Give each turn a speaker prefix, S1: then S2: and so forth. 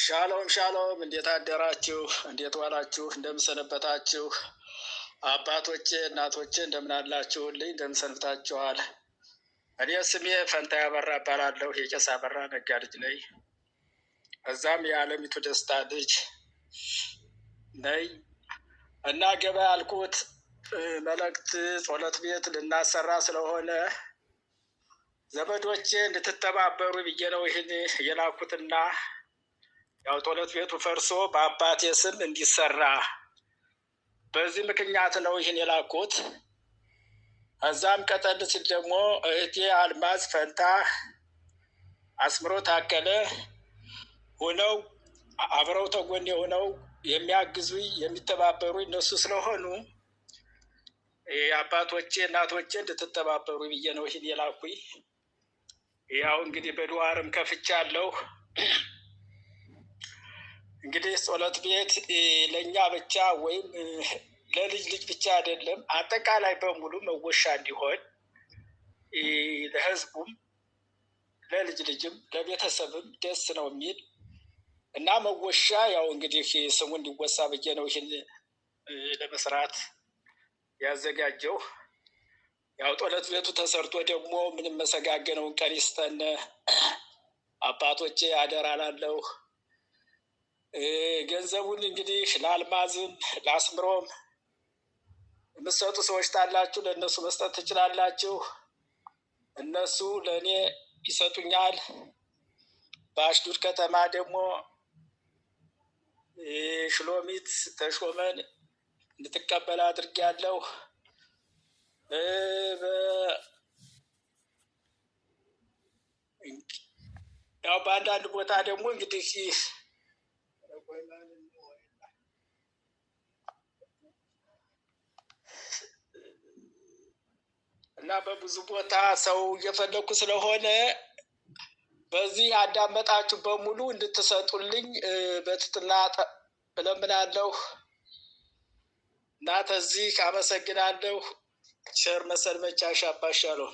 S1: ሻሎም ሻሎም፣ እንዴት አደራችሁ? እንዴት ዋላችሁ? እንደምሰነበታችሁ አባቶቼ እናቶቼ እንደምን አላችሁልኝ? እንደምን ሰንብታችኋል? እኔ ስሜ ፈንታ ያበራ እባላለሁ። የቄስ አበራ ነጋ ልጅ ነኝ። እዛም የዓለሚቱ ደስታ ልጅ ነኝ እና ገበያ ያልኩት መልእክት ጸሎት ቤት ልናሰራ ስለሆነ ዘመዶቼ እንድትተባበሩ ብዬ ነው ይህን የላኩትና ያው ጸሎት ቤቱ ፈርሶ በአባቴ ስም እንዲሰራ በዚህ ምክንያት ነው ይህን የላኩት። እዛም ቀጠል ሲል ደግሞ እህቴ አልማዝ ፈንታ አስምሮ ታከለ ሆነው አብረው ተጎኔ ሆነው የሚያግዙኝ የሚተባበሩኝ እነሱ ስለሆኑ አባቶቼ እናቶቼ እንድትተባበሩ ብዬ ነው ይህን የላኩኝ። ያው እንግዲህ በዱዓርም ከፍቻለሁ። እንግዲህ ጸሎት ቤት ለእኛ ብቻ ወይም ለልጅ ልጅ ብቻ አይደለም፣ አጠቃላይ በሙሉ መወሻ እንዲሆን ለህዝቡም ለልጅ ልጅም ለቤተሰብም ደስ ነው የሚል እና መወሻ ያው እንግዲህ ስሙ እንዲወሳ ብዬ ነው ይህን ለመስራት ያዘጋጀው። ያው ጸሎት ቤቱ ተሰርቶ ደግሞ ምንም መሰጋገነውን ቀን ይስጠን አባቶቼ አደራ ላለሁ። ገንዘቡን እንግዲህ ለአልማዝም ለአስምሮም የምትሰጡ ሰዎች ታላችሁ ለእነሱ መስጠት ትችላላችሁ። እነሱ ለእኔ ይሰጡኛል። በአሽዱድ ከተማ ደግሞ ሽሎሚት ተሾመን እንድትቀበል አድርጌያለሁ። ያው በአንዳንድ ቦታ ደግሞ እንግዲህ እና በብዙ ቦታ ሰው እየፈለኩ ስለሆነ በዚህ ያዳመጣችሁ በሙሉ እንድትሰጡልኝ በትህትና እለምናለሁ እና ከዚህ አመሰግናለሁ። ቸር መሰንበቻ ሻባሻለሁ።